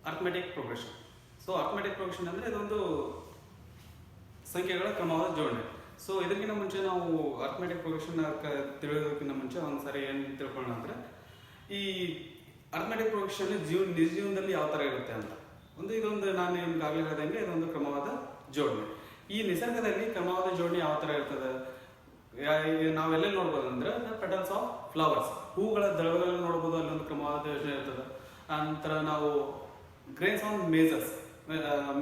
Arithmetic progression. So arithmetic progression ಅಂದರೆ ಇದೊಂದು ಸಂಖ್ಯೆಗಳ ಕ್ರಮವಾದ ಜೋಡಣೆ. ಸೊ ಇದಕ್ಕಿಂತ ಮುಂಚೆ ನಾವು ಅರ್ಥಮೆಟಿಕ್ ಪ್ರೋಗ್ರೆಷನ್ ತಿಳಿಯೋದಕ್ಕಿಂತ ಮುಂಚೆ ಒಂದು ಸಾರಿ ಏನು ತಿಳ್ಕೊಳ್ಳೋಣ ಅಂದರೆ, ಈ ಅರ್ಥಮೆಟಿಕ್ ಪ್ರೋಗ್ರೆಷನ್ ನಿಜ ಜೀವನದಲ್ಲಿ ಯಾವ ಥರ ಇರುತ್ತೆ ಅಂತ. ಇದೊಂದು ನಾನು ನಿಮ್ಗಾಗಲೇ ಹೇಳಿದಂಗೆ ಇದೊಂದು ಕ್ರಮವಾದ ಜೋಡಣೆ. ಈ ನಿಸರ್ಗದಲ್ಲಿ ಕ್ರಮವಾದ ಜೋಡಣೆ ಯಾವ ಥರ ಇರ್ತದೆ, ನಾವೆಲ್ಲ ನೋಡ್ಬೋದು ಅಂದರೆ ಪೆಟಲ್ಸ್ ಆಫ್ ಫ್ಲವರ್ಸ್, ಹೂಗಳ ದಳಗಳನ್ನು ನೋಡ್ಬೋದು, ಅಲ್ಲೊಂದು ಕ್ರಮವಾದ ಯೋಜನೆ ಇರ್ತದೆ. ನಂತರ ನಾವು ಗ್ರೇನ್ಸ್ ಆನ್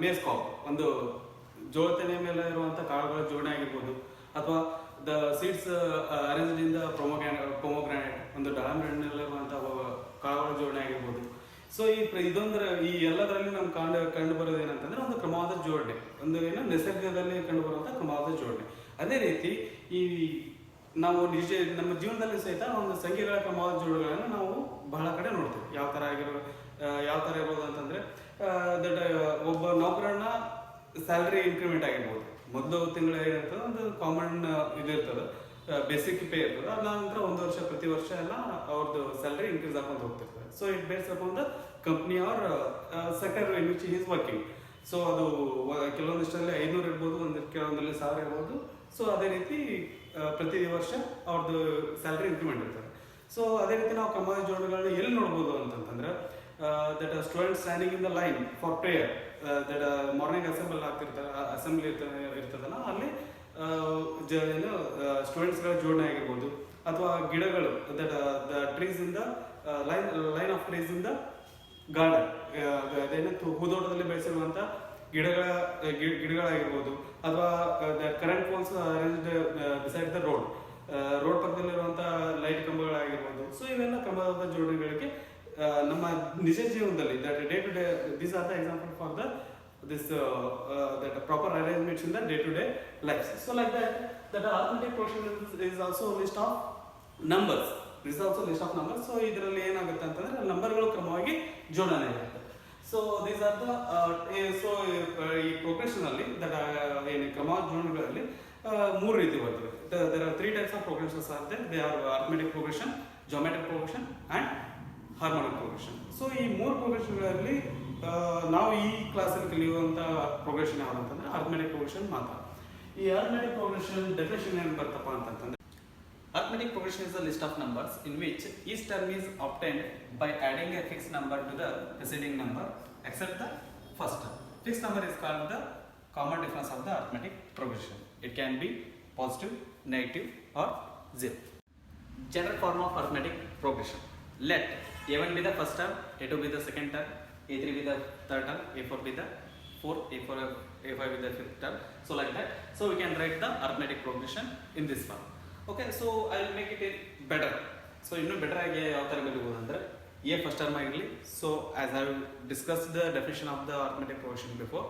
ಮೇಸ್ ಕಾಪ್, ಒಂದು ಜೋಳತೆನೆ ಮೇಲೆ ಇರುವಂಥ ಕಾಳುಗಳ ಜೋಡಣೆ ಆಗಿರ್ಬೋದು, ಅಥವಾ the seeds arranged in the pomegranate, ಒಂದು ದಾಳಿಂಬೆಹಣ್ಣಿನಲ್ಲಿರುವಂಥ ಕಾಳುಗಳ ಜೋಡಣೆ ಆಗಿರ್ಬೋದು. ಸೊ ಈ ಎಲ್ಲದರಲ್ಲಿ ನಮ್ಗೆ ಕಂಡು ಬರೋದು ಏನಂತಂದ್ರೆ ಒಂದು ಕ್ರಮವಾದ ಜೋಡಣೆ, ನಿಸರ್ಗದಲ್ಲಿ ಕಂಡು ಬರುವಂಥ ಕ್ರಮವಾದ ಜೋಡಣೆ. ಅದೇ ರೀತಿ ನಾವು ನಮ್ಮ ಜೀವನದಲ್ಲಿ ಸಹಿತ ಒಂದು ಸಂಖ್ಯೆಗಳ ಕ್ರಮವಾದ ಜೋಡಣೆಗಳನ್ನು ನಾವು ಬಹಳ ಕಡೆ ನೋಡ್ತೀವಿ. ಯಾವ ಥರ ಇರೋದು ಅಂತಂದ್ರೆ, ಒಬ್ಬ ನೌಕರನ ಸ್ಯಾಲ್ರಿ ಇನ್ಕ್ರಿಮೆಂಟ್ ಆಗಿರ್ಬೋದು. ಮೊದಲು ತಿಂಗಳು ಏನಿರ್ತದೆ ಒಂದು ಕಾಮನ್ ಇರ್ತದೆ, ಬೇಸಿಕ್ ಪೇ ಇರ್ತದೆ. ಅದ ನಂತರ ಪ್ರತಿ ವರ್ಷ ಎಲ್ಲ ಅವ್ರದ್ದು ಸ್ಯಾಲ್ರಿ ಇನ್ಕ್ರೀಸ್ ಆಗ್ಕೊಂಡು ಹೋಗ್ತಿರ್ತದೆ. So it based upon the company or sector in which is working. So ಅದು ಕೆಲವೊಂದಿಷ್ಟರಲ್ಲಿ 500 ಇರ್ಬೋದು, ಕೆಲವೊಂದಲ್ಲಿ 1000 ಇರ್ಬೋದು. ಸೊ ಅದೇ ರೀತಿ ಪ್ರತಿ ವರ್ಷ ಅವ್ರದ್ದು ಸ್ಯಾಲ್ರಿ ಇನ್ಕ್ರಿಮೆಂಟ್ ಇರ್ತದೆ. ಸೊ ಅದೇ ರೀತಿ ನಾವು ಕ್ರಮವಾದ ಜೋಡಣೆಗಳನ್ನ ಎಲ್ಲಿ ನೋಡ್ಬೋದು ಅಂತಂತಂದ್ರೆ, that student standing in the line for prayer, that morning assembly ಇರ್ತದಲ್ಲ, ಅಲ್ಲಿ ಸ್ಟೂಡೆಂಟ್ಸ್ಗಳ ಜೋಡಣೆ ಆಗಿರ್ಬೋದು. ಅಥವಾ ಗಿಡಗಳು, that the trees in the line of trees in the garden, ಅದೇನಂತ ಹೂದೋಟದಲ್ಲಿ ಬೆಳೆಸಿರುವಂಥ ಗಿಡಗಳಾಗಿರ್ಬೋದು. ಅಥವಾ current poles arranged beside the road ಪಕ್ಕದಲ್ಲಿರುವಂಥ ಲೈಟ್ ಕಂಬಗಳಾಗಿರ್ಬೋದು. ಸೊ ಇವೆಲ್ಲ ಕ್ರಮವಾದ ಜೋಡಣೆಗಳಿಗೆ ನಮ್ಮ ನಿಜ ಜೀವನದಲ್ಲಿ that day to day, these are the example for that proper arrangements in the day-to-day lives. So like that arithmetic progression is also a list of numbers. This is also a list of numbers. So ಇದರಲ್ಲಿ ಏನಾಗುತ್ತೆ ಅಂತಂದ್ರೆ ನಂಬರ್ಗಳು ಕ್ರಮವಾಗಿ ಜೋಡಣೆ ಆಗುತ್ತೆ. So these are the ಈ progression ಅಲ್ಲಿ ಏನು ಕ್ರಮವಾದ ಜೋಡಣೆಗಳಲ್ಲಿ 3 ರೀತಿ ಬರ್ತವೆ. There are 3 types of progressions are there. They are arithmetic progression, geometric progression and harmonic progression. So ಈ 3 ಪ್ರೋಗ್ರೆಷನ್ಗಳಲ್ಲಿ ನಾವು ಈ ಕ್ಲಾಸಲ್ಲಿ ಕಲಿಯುವಂಥ ಪ್ರೋಗ್ರೆಷನ್ ಯಾವುದು ಅಂತಂದ್ರೆ ಅರ್ಥಮೆಟಿಕ್ ಪ್ರೋಗ್ರೆಷನ್ ಮಾತ್ರ. ಈ ಅರ್ಥಮೆಟಿಕ್ ಪ್ರೋಗ್ರೆಷನ್ ಡೆಫಿನೇಷನ್ ಏನು ಬರ್ತಪ್ಪ ಅಂತಂದ್ರೆ, arithmetic progression is a list of numbers in which each term is obtained by adding a fixed number to the preceding number except the first term. Fixed number is called the common difference of the arithmetic progression. It can be positive, negative or 0. General form of arithmetic progression. Let A1 be the first term, A2 be the second term, A3 be the third term, A4 be the fourth, A5 be the fifth term. So like that. So we can write the arithmetic progression in this form. Okay, so I will make it better. So ಇನ್ನೂ better ಆಗಿ ಯಾವ ಥರ ಬರೀಬೋದು ಅಂದರೆ, A first term ಆಗಿರಲಿ. So as I have discussed the definition of the arithmetic progression before,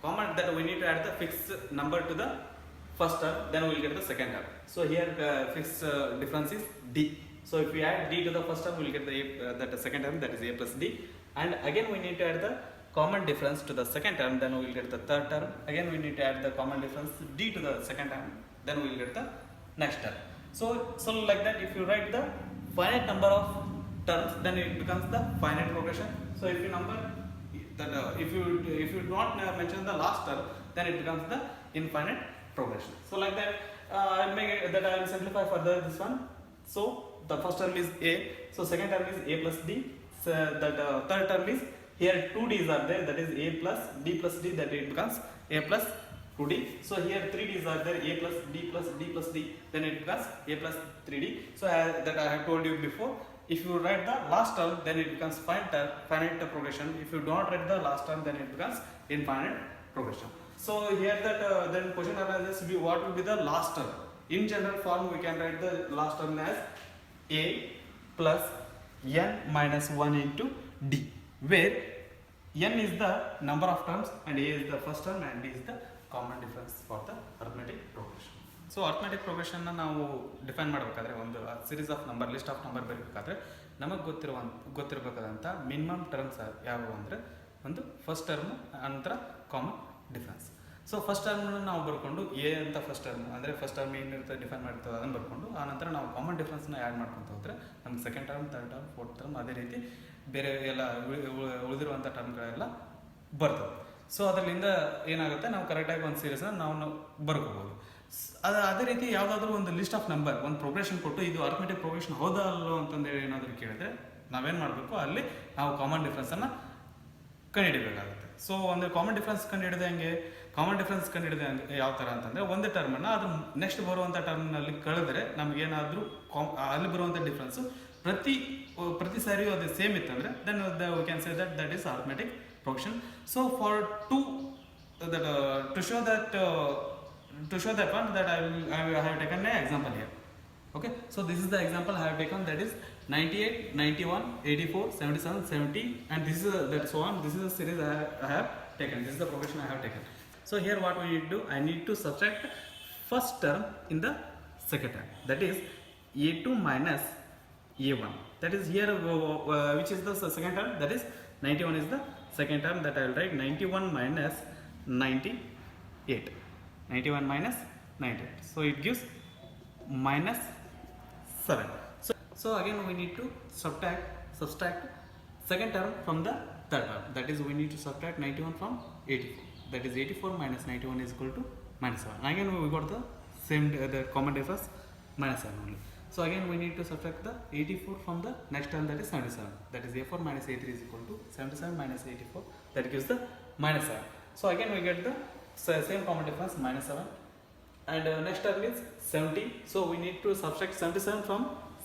comment that we need to add the fixed number to the first term, then we will get the second term. So here fixed difference is D. So if we add D to the first term, we will get the second term, that is A plus D. And again we need to add the common difference to the second term, then we will get the third term. Again we need to add the common difference D to the second term, then we will get the next term. So like that, if you write the finite number of terms, then it becomes the finite progression. So if you number that if you not mention the last term, then it becomes the infinite progression. So like that, I will simplify further this one. So the first term is A, so second term is A plus D. So third term is, here 2 D's are there, that is A plus D plus D, that it becomes A plus 2D. So here 3 D's are there, A plus D plus D plus D, then it becomes A plus 3D. So that I have told you before, if you write the last term, then it becomes finite progression. If you don't write the last term, then it becomes infinite progression. So here then question arises, what will be the last term? In general form, we can write the last term as A plus n minus 1 into D, where n is the number of terms and A is the first term and D is the common difference for the arithmetic progression. So arithmetic progression ನಾವು define ಮಾಡಬೇಕಾದ್ರೆ, ಒಂದು series of number, list of number ಬರೀಬೇಕಾದ್ರೆ ನಮಗೆ ಗೊತ್ತಿರಬೇಕಾದಂಥ minimum terms ಯಾವುವು ಅಂದರೆ, ಒಂದು first term, ನಂತರ ಕಾಮನ್ ಡಿಫ್ರೆನ್ಸ್. ಸೊ ಫಸ್ಟ್ ಟರ್ಮ್ನ ನಾವು ಬರ್ಕೊಂಡು ಎ ಅಂತ ಫಸ್ಟ್ ಟರ್ಮ್ ಅಂದರೆ ಫಸ್ಟ್ ಟರ್ಮ್ ಏನಿರುತ್ತೆ ಡಿಫೈನ್ ಮಾಡಿರ್ತದೆ ಅದನ್ನು ಬರ್ಕೊಂಡು, ಆ ನಂತರ ನಾವು ಕಾಮನ್ ಡಿಫ್ರೆನ್ಸ್ನ ಆ್ಯಡ್ ಮಾಡ್ಕೊತ ಹೋದರೆ ನಮ್ಗೆ second term, third term, fourth term, ಅದೇ ರೀತಿ ಬೇರೆ ಎಲ್ಲ ಉಳಿದಿರುವಂಥ ಟರ್ಮ್ಗಳೆಲ್ಲ ಬರ್ತವೆ. ಸೊ ಅದರಿಂದ ಏನಾಗುತ್ತೆ, ನಾವು ಕರೆಕ್ಟಾಗಿ ಒಂದು ಸೀರೀಸ್ನ ನಾವು ಬರ್ಕೋಬೋದು. ಅದೇ ರೀತಿ ಯಾವುದಾದ್ರೂ ಒಂದು ಲಿಸ್ಟ್ ಆಫ್ ನಂಬರ್, ಒಂದು ಪ್ರೋಗ್ರೆಷನ್ ಕೊಟ್ಟು ಇದು ಅರ್ಥಮೆಟಿಕ್ ಪ್ರೋಗ್ರೆಷನ್ ಹೌದಾ ಅಲ್ಲೋ ಅಂತಂದೇಳಿ ಏನಾದರೂ ಕೇಳಿದ್ರೆ ನಾವೇನು ಮಾಡಬೇಕು, ಅಲ್ಲಿ ನಾವು ಕಾಮನ್ ಡಿಫ್ರೆನ್ಸನ್ನು ಕಂಡುಹಿಡಬೇಕಾಗುತ್ತೆ. ಸೊ ಒಂದು ಕಾಮನ್ ಡಿಫ್ರೆನ್ಸ್ ಕಂಡುಹಿಡಿದ ಹೆಂಗೆ, ಕಾಮನ್ ಡಿಫ್ರೆನ್ಸ್ ಕಂಡುಹಿಡಿದ ಯಾವ ಥರ ಅಂತಂದರೆ, ಒಂದು ಟರ್ಮನ್ನು ಅದು ನೆಕ್ಸ್ಟ್ ಬರುವಂಥ ಟರ್ಮ್ನಲ್ಲಿ ಕಳೆದ್ರೆ ನಮಗೇನಾದರೂ ಅಲ್ಲಿ ಬರುವಂಥ ಡಿಫ್ರೆನ್ಸು ಪ್ರತಿ ಸಾರಿಯೂ ಅದು ಸೇಮ್ ಇತ್ತಂದರೆ then we can say that is arithmetic progression. So for to show that one, that I have taken an example here. Okay, so this is the example I have taken, that is 98, 91, 84, 77, 70, and this is that so on. This is the series I have taken. This is the progression I have taken. So here what we need to do, I need to subtract first term in the second term, that is a2 minus a1. That is here which is the second term, that is 91 is the second term, that I will write 91 minus 98. 91 minus 98. So it gives minus 7. So again we need to subtract second term from the third term. That is we need to subtract 91 from 84. That is 84 minus 91 is equal to minus 7. Again we got the same the common difference minus 7 only. So again we need to subtract the 84 from the next term, that is 77. That is a4 minus a3 is equal to 77 minus 84. That gives the minus 7. So again we get the same common difference minus 7. And next term is 70. So we need to subtract 77 from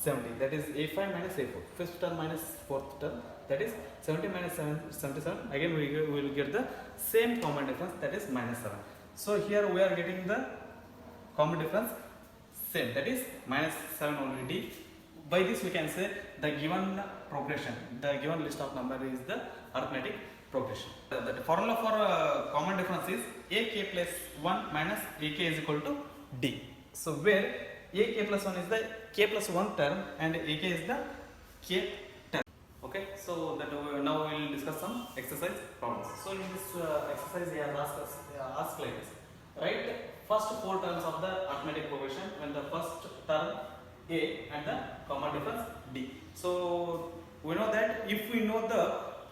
70. That is a5 minus a4. Fifth term minus fourth term. That is 70 minus 77. Again we will get the same common difference, that is minus 7. So here we are getting the common difference same, that is minus 7 already. By this we can say the given progression, the given list of number is the arithmetic progression. The formula for common difference is ak plus 1 minus ak is equal to d. So where ak plus 1 is the k plus 1 term and ak is the k term. Okay, so that now we will discuss some exercise problems. So in this exercise he has asked like this. Write first 4 terms of the arithmetic progression when the first term a and the common difference d. So we know that if we know the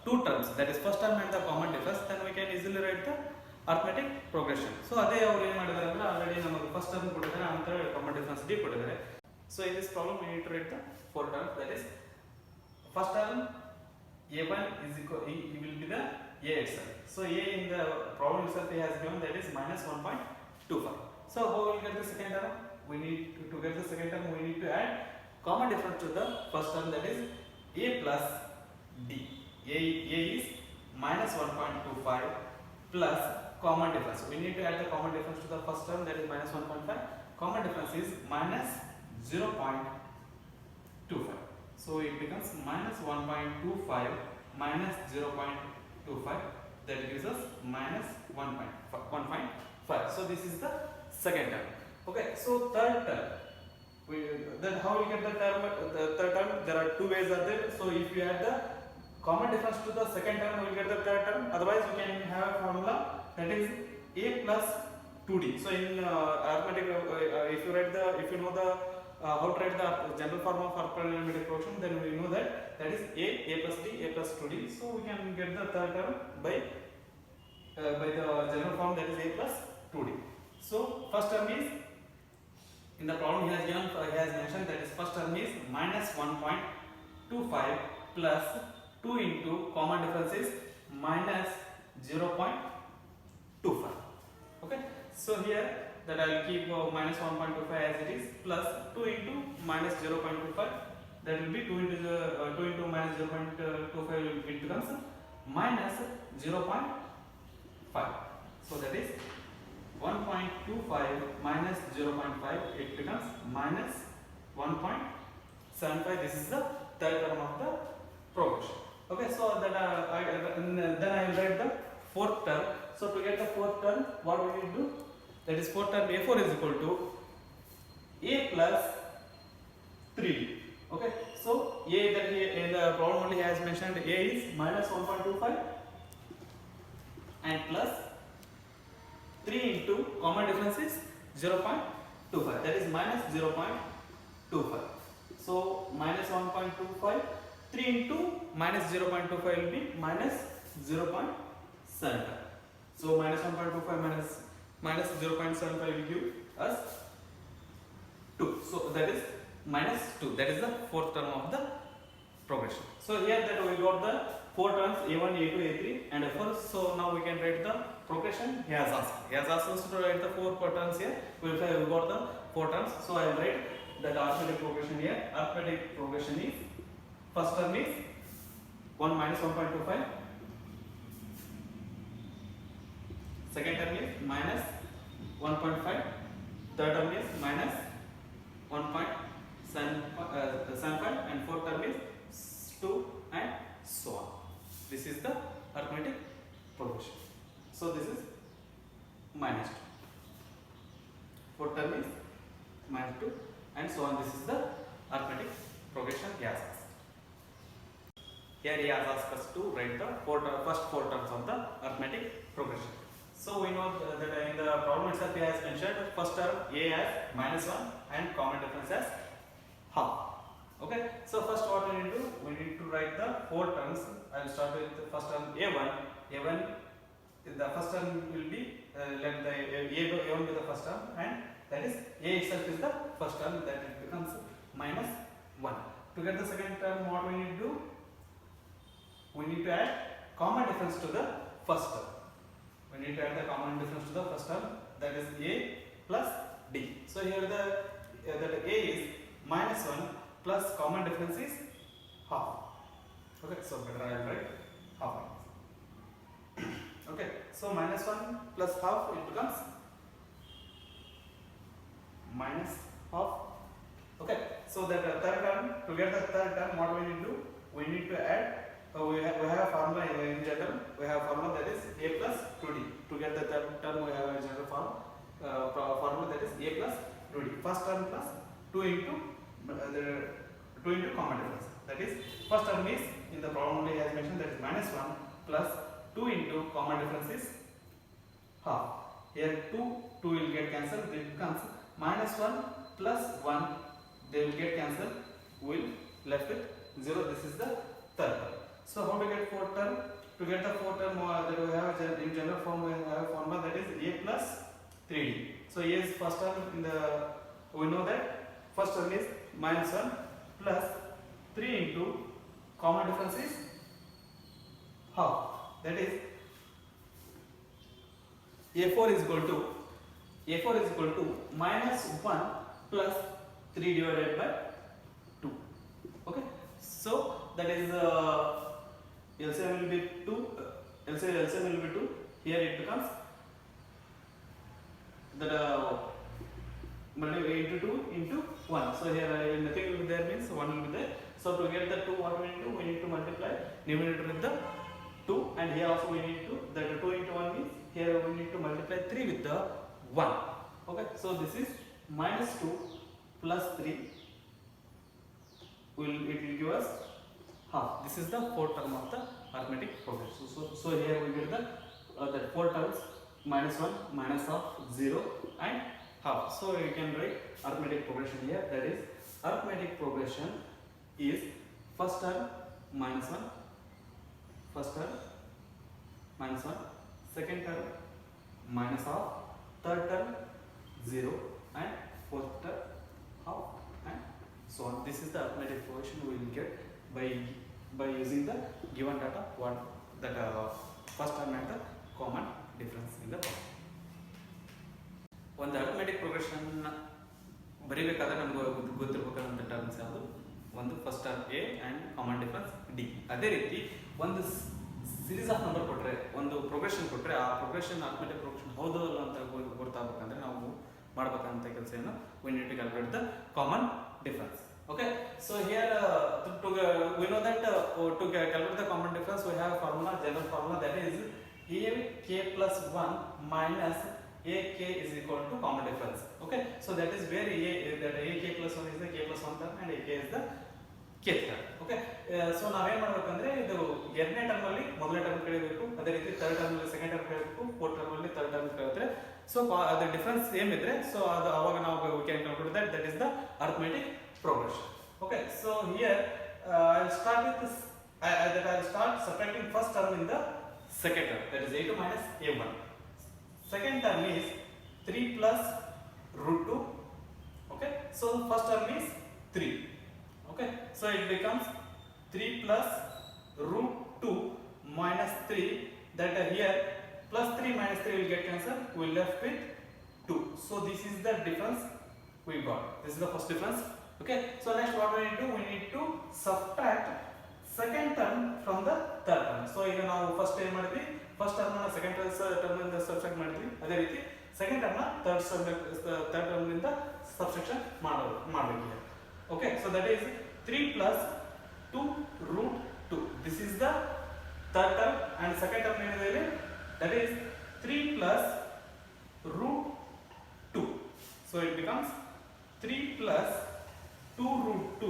2 terms, that is first term and the common difference, then we can easily write the arithmetic progression. So ಅದೇ ಅವರು ಏನು ಮಾಡಿದ್ದಾರೆ ಅಂದ್ರೆ already ನಮಗೆ first term ಕೊಟ್ಟಿದ್ದಾರೆ, ನಂತರ common difference D ಕೊಟ್ಟಿದ್ದಾರೆ. So in this problem we need to write the 4 terms, that is first term a1 is equal, it will be the a itself. So a in the problem itself he has given, that is minus 1.25. So how we will get the second term? We need to get the second term, we need to add common difference to the first term, that is a plus d. A is minus 1.25 plus common difference. We need to add the common difference to the first term, that is minus 1.5. Common difference is minus 0.25. So it becomes minus 1.25 minus 0.25. That gives us minus 1.5. So this is the second term. Okay, so third term. Then how we get the term? The third term, there are 2 ways are there. So if you add the common difference to the second term, we will get the third term. Otherwise we can have a formula, that is a plus 2d. So in arithmetic, if you know the how to write the general form of arithmetic progression, then we know that is a plus d, a plus 2d. So we can get the third term by the general form, that is a plus 2d. So first term is, in the problem he has mentioned, that is first term is minus 1.25 plus 2 into common difference is minus 0.25. Okay, so here that I will keep minus 1.25 as it is, plus 2 into minus 0.25, that will be 2 into minus 0.25, it becomes minus 0.5. So that is 1.25 minus 0.5, it becomes minus 1.75. This is the third term of the progression. Okay, so that then I will write the fourth term. So to get the fourth term, what we will do? That is fourth term a4 is equal to a plus 3d. Okay, so a that he, in the problem only he has mentioned a is minus 1.25 and plus 3 into common difference is 0.25, that is minus 0.25. So minus 1.25 3 into minus 0.25 will be minus 0.75. So minus 1.25 minus 0.75 will give us 2. So that is minus 2. That is the fourth term of the progression. So here that we got the 4 terms A1, A2, A3 and A4. So now we can write the progression he has asked. He has asked us to write the 4 terms here. We got the 4 terms. So I will write that arithmetic progression here. Arithmetic progression is, first term is 1 minus 1.25. Second term is minus 1.5. Third term is minus 1.75 and fourth term is 2 and so on. This is the arithmetic progression. So this is minus 2. Fourth term is minus 2 and so on. This is the arithmetic progression he has asked. Here he has asked us to write the first 4 terms of the arithmetic progression. So we know that in the problem itself he has mentioned first term A as minus 1 and common difference as half. Okay, so first what we need to do, we need to write the 4 terms. I will start with the first term A1. A1, the first term will be let the A1 be the first term, and that is A itself is the first term, that it becomes minus 1. To get the second term, what we need to do, we need to add common difference to the first term. We need to add the common difference to the first term, that is A plus D. So here that A is minus 1 plus common difference is half. Okay, so better I will write half. Okay, so minus 1 plus half, it becomes minus half. Okay, so that third term, to get the third term, what we need to do, we need to add, we have a formula in general, we have a formula that is A plus 2D. To get the third term, we have a general formula that is A plus 2D. First term plus 2 into common difference. That is, first term is in the problem only as mentioned, that is minus 1 plus 2 into common difference is half. Here 2 will get cancelled, it becomes minus 1 plus 1, they will get cancelled, we will left with 0. This is the third term. So how to get fourth term? To get the fourth term that we have in general form, we have a formula that is A plus 3D. So A is first term in the, we know that first term is minus 1 plus 3 into common difference is half. That is A4 is equal to minus 1 plus 3 divided by 2. Okay, so that is LCM will be 2. LCM will be 2. Here it becomes that into 2 into 1. So here nothing will be there, means 1 will be there. So to get the 2, what we need to do, we need to multiply numerator with the 2, and here also we need to, that 2 into 1 means here we need to multiply 3 with the 1. Okay, so this is minus 2 plus 3 it will give us half. This is the fourth term of the arithmetic progression. So here we get the 4 terms, minus 1, minus half, 0 and half. So you can write arithmetic progression here, that is arithmetic progression is first term minus 1, first term minus 1, second term minus half, third term 0 and fourth term half and so on. This is the arithmetic progression we will get by using the given data, what that first term and the common difference in the problem. ಒಂದು arithmetic progression ಬರೀಬೇಕಾದ್ರೆ ನಮ್ಗೆ ಗೊತ್ತಿರಬೇಕಾದಂಥ terms ಯಾವುದು, ಒಂದು first term A and common difference D. ಅದೇ ರೀತಿ ಒಂದು series of number ಕೊಟ್ಟರೆ, ಒಂದು progression ಕೊಟ್ಟರೆ, ಆ ಪ್ರೋಗ್ರೆಷನ್ ಅರಿಥಮೆಟಿಕ್ ಪ್ರೋಗ್ರೆಷನ್ ಹೌದು ಅಲ್ಲ ಅಂತ ಗೊತ್ತಾಗಬೇಕಂದ್ರೆ ನಾವು ಮಾಡಬೇಕಂತ ಕೆಲಸ ಏನು, we need to calculate the common difference. Okay, so here we know that to calculate the common difference we have a formula, general formula, that is ak plus 1 minus ak is equal to common difference. Okay, so that is where that ak plus 1 is the k plus 1 term and ak is the kth term. Okay, so ನಾವೇನ್ ಮಾಡಬೇಕಂದ್ರೆ ಇದು ಎರಡನೇ term ಅಲ್ಲಿ ಮೊದಲನೇ term ಕಳೆಯಬೇಕು, ಅದೇ ರೀತಿ third term ಅಲ್ಲಿ ಸೆಕೆಂಡ್ ಟರ್ಮ್ ಕಳೆಯಬೇಕು, ಫೋರ್ತ್ ಟರ್ಮ್ ಅಲ್ಲಿ ಥರ್ಡ್ ಟರ್ಮ್ ಕಳೆದ್ರೆ ಸೊ ಅದು ಡಿಫರೆನ್ಸ್ ಏನಿದ್ರೆ ಸೊ ಅದು ಅವಾಗ ನಾವು we can calculate that is the arithmetic progression. Okay, so here I'll start with this. I'll start subtracting first term in the second term. That is a2 minus a1. Second term is 3 plus root 2. Okay. So first term is 3. Okay. So it becomes 3 plus root 2 minus 3. That here plus 3 minus 3 will get cancelled. We will left with 2. So this is the difference we got. This is the first difference. Okay. So next what we need to do? We need to subtract second term from the third term. So ಈಗ ನಾವು first ಏನು ಮಾಡಿದ್ವಿ? First term ಅನ್ನು second term ಇಂದ subtract ಮಾಡಿದ್ವಿ. ಅದೇ ರೀತಿ second term ನ third term ಇಂದ subtraction ಮಾಡಬೇಕು. Okay. So that is 3 plus 2 root 2. This is the third term and second term ಏನಿದೆ ಇಲ್ಲಿ? That is 3 plus root 2. So it becomes 3 plus 2 root 2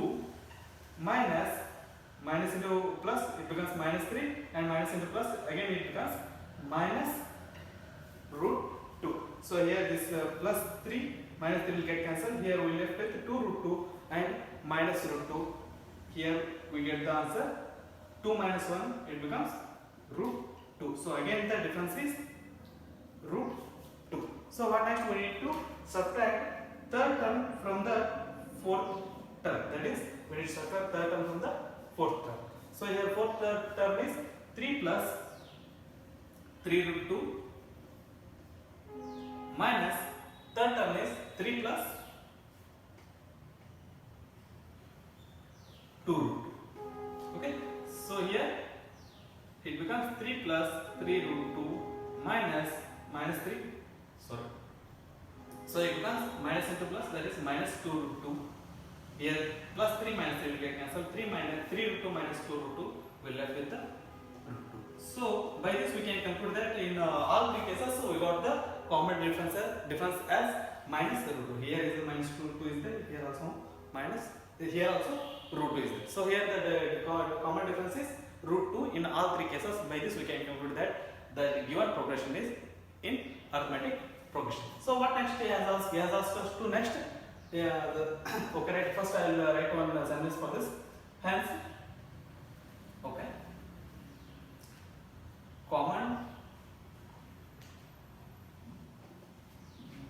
minus into plus, it becomes minus 3, and minus into plus, again it becomes minus root 2. So here this plus 3 minus 3 will get cancelled. Here we left with 2 root 2 and minus root 2. Here we get the answer 2 minus 1, it becomes root 2. So again the difference is root 2. So what next? We need to subtract third term from the fourth term. That is, we need to subtract third term from the fourth term. So here fourth term is 3 plus 3 root 2 minus third term is 3 plus 2 root 2. Okay. So here it becomes 3 plus 3 root 2 minus 3. Sorry. So it becomes minus into plus, that is minus 2 root 2. Here plus 3 minus 3 will get cancelled. 3 root 2 minus 2 root 2 will left with the root 2. So by this we can conclude that in all three cases, so we got the common difference as minus the root 2. Here is the minus 2 root 2 is there. Here also minus. Here also root 2 is there. So here the common difference is root 2 in all three cases. By this we can conclude that the given progression is in arithmetic progression. So what next he has asked? He has asked us to next. Okay, right. First I will write one sentence for this. Hence, okay, common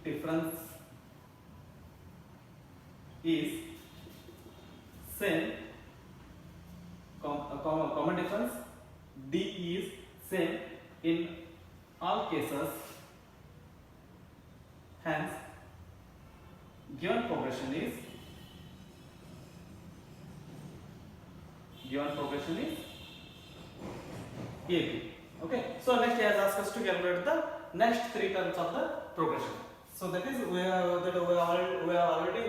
difference is same. Common difference D is same in all cases. Hence, given progression is AB. Okay. So next he has asked us to calculate the next three terms of the progression. So that is we already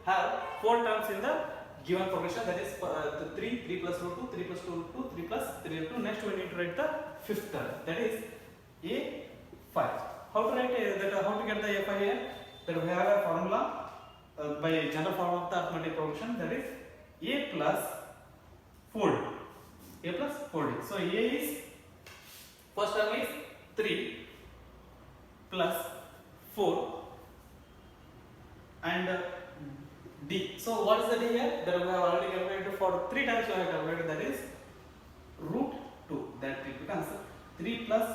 have four terms in the given progression. That is 3 plus root 2, 3 plus 2 root 2, 3 plus 3 root 2. Next we need to write the fifth term. That is A5. How to write how to get the A5 here? That we have a formula. By general formula of the arithmetic progression, that is a plus fold. So a is first term is 3 plus 4 and D. So what is the D here? That we have already calculated for 3 times. We have calculated, that is root 2. That it becomes 3 plus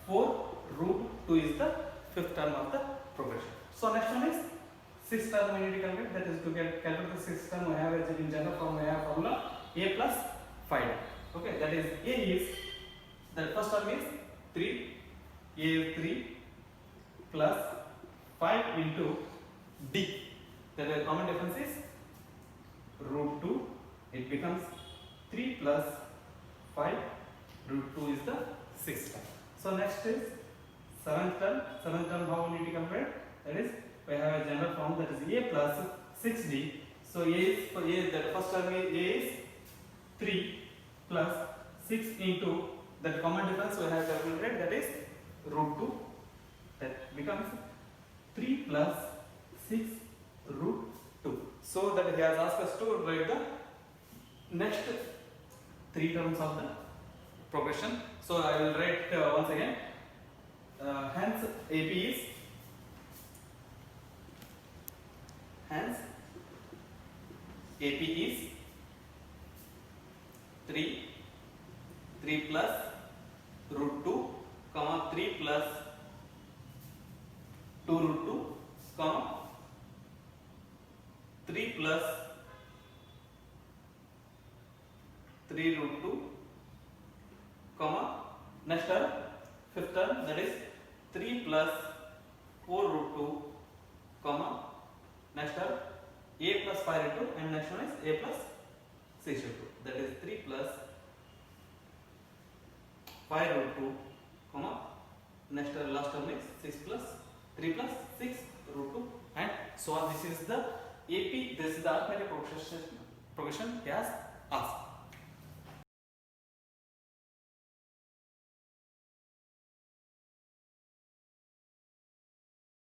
4 root 2 is the fifth term of the progression. So next one is sixth term we need to calculate. That is to calculate the sixth term we have in general form, we have formula a plus 5. Okay, that is a is, the first term is 3, a is 3 plus 5 into D. That the common difference is root 2. It becomes 3 plus 5 root 2 is the sixth term. So next is seventh term. Seventh term how we need to calculate? That is we have a general form, that is a plus 6d. So a is for a, that first term is a is 3 plus 6 into that common difference we have calculated, that is root 2. That becomes 3 plus 6 root 2. So that he has asked us to write the next three terms of the progression. So I will write once again. Hence AP is AP is 3 plus root 2 comma 3 plus 2 root 2 comma 3 plus 3 root 2 comma next term fifth term, that is 3 plus 4 root 2 comma next term a plus 5 root 2 and next one is a plus 6 root 2, that is 3 plus 5 root 2 comma next term last term is 6 plus 3 plus 6 root 2 and so on. This is the AP, this is the arithmetic progression he has asked.